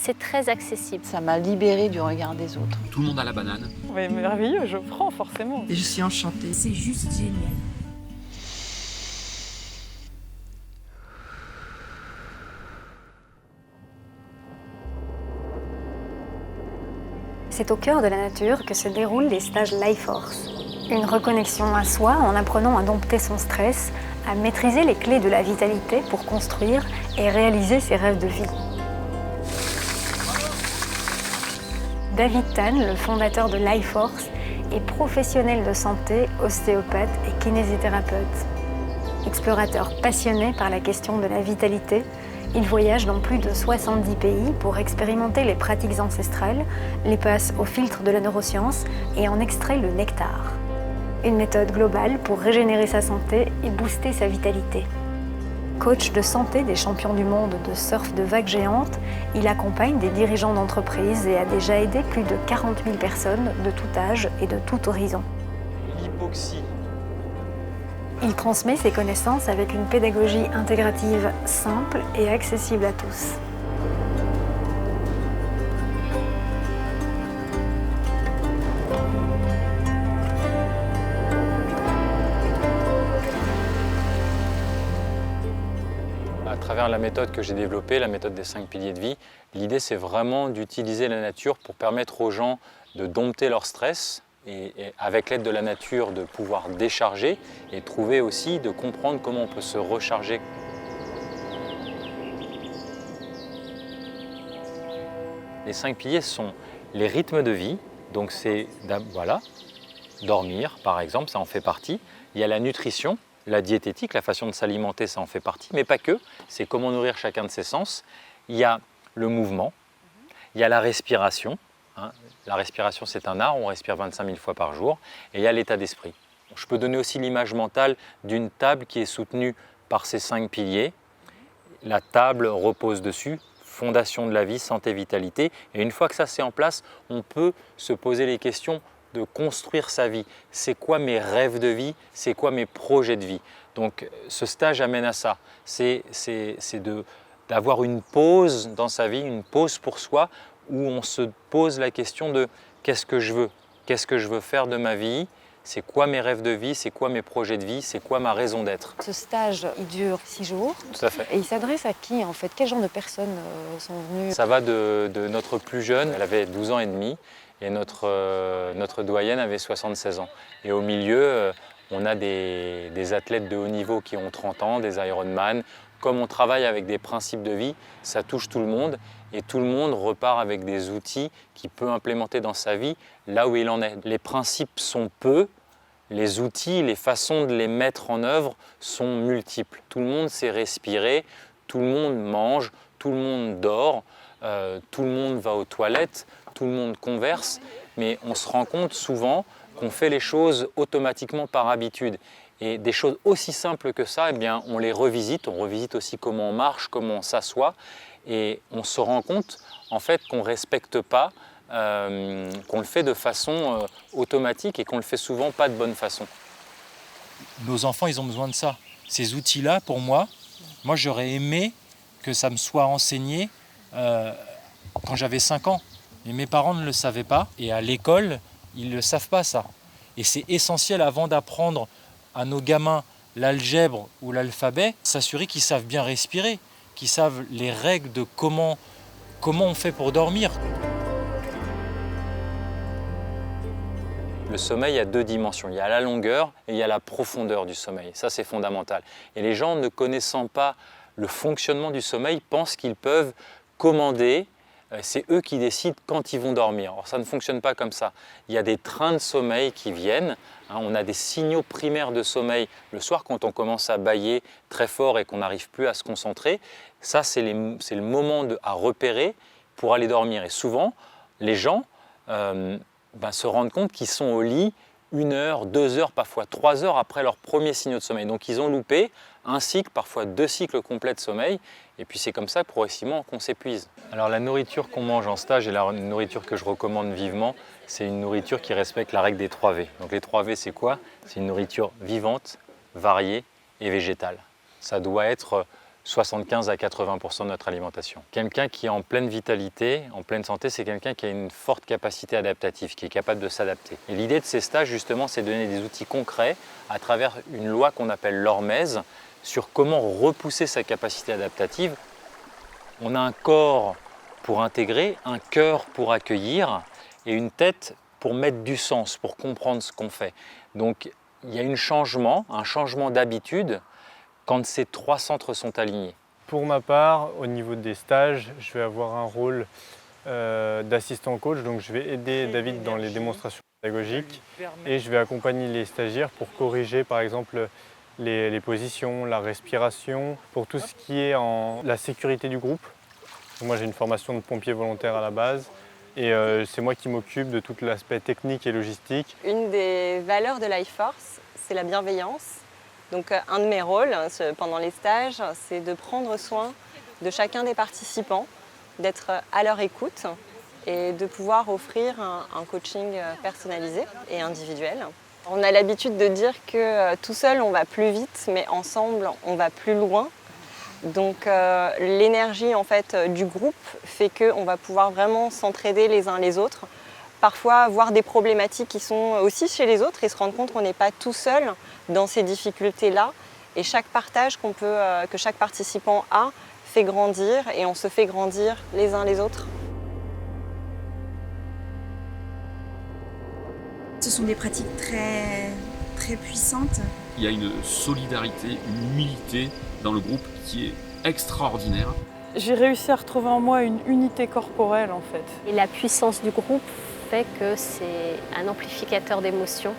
c'est très accessible. Ça m'a libérée du regard des autres. Tout le monde a la banane. Mais merveilleux, je prends forcément. Et je suis enchantée. C'est juste génial. C'est au cœur de la nature que se déroulent les stages Life Force. Une reconnexion à soi en apprenant à dompter son stress, à maîtriser les clés de la vitalité pour construire et réaliser ses rêves de vie. David Tan, le fondateur de Life Force, est professionnel de santé, ostéopathe et kinésithérapeute. Explorateur passionné par la question de la vitalité, il voyage dans plus de 70 pays pour expérimenter les pratiques ancestrales, les passe au filtre de la neuroscience et en extrait le nectar. Une méthode globale pour régénérer sa santé et booster sa vitalité. Coach de santé des champions du monde de surf de vagues géantes, il accompagne des dirigeants d'entreprises et a déjà aidé plus de 40 000 personnes de tout âge et de tout horizon. L'hypoxie. Il transmet ses connaissances avec une pédagogie intégrative simple et accessible à tous. À travers la méthode que j'ai développée, la méthode des 5 piliers de vie, l'idée c'est vraiment d'utiliser la nature pour permettre aux gens de dompter leur stress et avec l'aide de la nature de pouvoir décharger et trouver aussi, de comprendre comment on peut se recharger. Les 5 piliers sont les rythmes de vie, donc c'est voilà, dormir par exemple, ça en fait partie. Il y a la nutrition, la diététique, la façon de s'alimenter, ça en fait partie, mais pas que, c'est comment nourrir chacun de ses sens. Il y a le mouvement, il y a la respiration. La respiration, c'est un art, on respire 25 000 fois par jour. Et il y a l'état d'esprit. Je peux donner aussi l'image mentale d'une table qui est soutenue par ces 5 piliers. La table repose dessus, fondation de la vie, santé, vitalité. Et une fois que ça c'est en place, on peut se poser les questions de construire sa vie. C'est quoi mes rêves de vie? C'est quoi mes projets de vie? Donc ce stage amène à ça. C'est d'avoir une pause dans sa vie, une pause pour soi, où on se pose la question de qu'est-ce que je veux? Qu'est-ce que je veux faire de ma vie? C'est quoi mes rêves de vie? C'est quoi mes projets de vie? C'est quoi ma raison d'être? Ce stage, il dure 6 jours. Tout à fait. Et il s'adresse à qui en fait? Quel genre de personnes sont venues? Ça va de notre plus jeune, elle avait 12 ans et demi, et notre doyenne avait 76 ans. Et au milieu, on a des athlètes de haut niveau qui ont 30 ans, des Ironman. Comme on travaille avec des principes de vie, ça touche tout le monde et tout le monde repart avec des outils qu'il peut implémenter dans sa vie là où il en est. Les principes sont peu, les outils, les façons de les mettre en œuvre sont multiples. Tout le monde sait respirer, tout le monde mange, tout le monde dort, tout le monde va aux toilettes, tout le monde converse, mais on se rend compte souvent qu'on fait les choses automatiquement par habitude. Et des choses aussi simples que ça, eh bien, on les revisite, on revisite aussi comment on marche, comment on s'assoit, et on se rend compte en fait qu'on ne respecte pas, qu'on le fait de façon automatique et qu'on le fait souvent pas de bonne façon. Nos enfants, ils ont besoin de ça. Ces outils-là, pour moi j'aurais aimé que ça me soit enseigné quand j'avais 5 ans. Mais mes parents ne le savaient pas, et à l'école, ils ne le savent pas ça. Et c'est essentiel avant d'apprendre à nos gamins l'algèbre ou l'alphabet, s'assurer qu'ils savent bien respirer, qu'ils savent les règles de comment on fait pour dormir. Le sommeil a 2 dimensions, il y a la longueur et il y a la profondeur du sommeil, ça c'est fondamental. Et les gens ne connaissant pas le fonctionnement du sommeil pensent qu'ils peuvent commander, c'est eux qui décident quand ils vont dormir. Or ça ne fonctionne pas comme ça. Il y a des trains de sommeil qui viennent, on a des signaux primaires de sommeil le soir quand on commence à bâiller très fort et qu'on n'arrive plus à se concentrer. Ça c'est le moment à repérer pour aller dormir. Et souvent, les gens se rendent compte qu'ils sont au lit 1 heure, 2 heures, parfois 3 heures après leur premier signaux de sommeil. Donc ils ont loupé un cycle, parfois 2 cycles complets de sommeil. Et puis c'est comme ça progressivement qu'on s'épuise. Alors la nourriture qu'on mange en stage et la nourriture que je recommande vivement, c'est une nourriture qui respecte la règle des 3 V. Donc les 3 V c'est quoi? C'est une nourriture vivante, variée et végétale. Ça doit être 75 à 80% de notre alimentation. Quelqu'un qui est en pleine vitalité, en pleine santé, c'est quelqu'un qui a une forte capacité adaptative, qui est capable de s'adapter. Et l'idée de ces stages, justement, c'est de donner des outils concrets à travers une loi qu'on appelle l'hormèse sur comment repousser sa capacité adaptative. On a un corps pour intégrer, un cœur pour accueillir et une tête pour mettre du sens, pour comprendre ce qu'on fait. Donc il y a un changement d'habitude quand ces trois centres sont alignés. Pour ma part, au niveau des stages, je vais avoir un rôle d'assistant coach, donc je vais aider David dans les démonstrations pédagogiques et je vais accompagner les stagiaires pour corriger par exemple les positions, la respiration, pour tout ce qui est en la sécurité du groupe. Moi j'ai une formation de pompier volontaire à la base et c'est moi qui m'occupe de tout l'aspect technique et logistique. Une des valeurs de LifeForce, c'est la bienveillance. Donc un de mes rôles pendant les stages, c'est de prendre soin de chacun des participants, d'être à leur écoute et de pouvoir offrir un coaching personnalisé et individuel. On a l'habitude de dire que tout seul on va plus vite, mais ensemble on va plus loin. Donc l'énergie en fait du groupe fait qu'on va pouvoir vraiment s'entraider les uns les autres. Parfois voir des problématiques qui sont aussi chez les autres et se rendre compte qu'on n'est pas tout seul dans ces difficultés-là. Et chaque partage que chaque participant a fait grandir et on se fait grandir les uns les autres. Ce sont des pratiques très puissantes. Il y a une solidarité, une humilité dans le groupe qui est extraordinaire. J'ai réussi à retrouver en moi une unité corporelle en fait. Et la puissance du groupe fait que c'est un amplificateur d'émotions.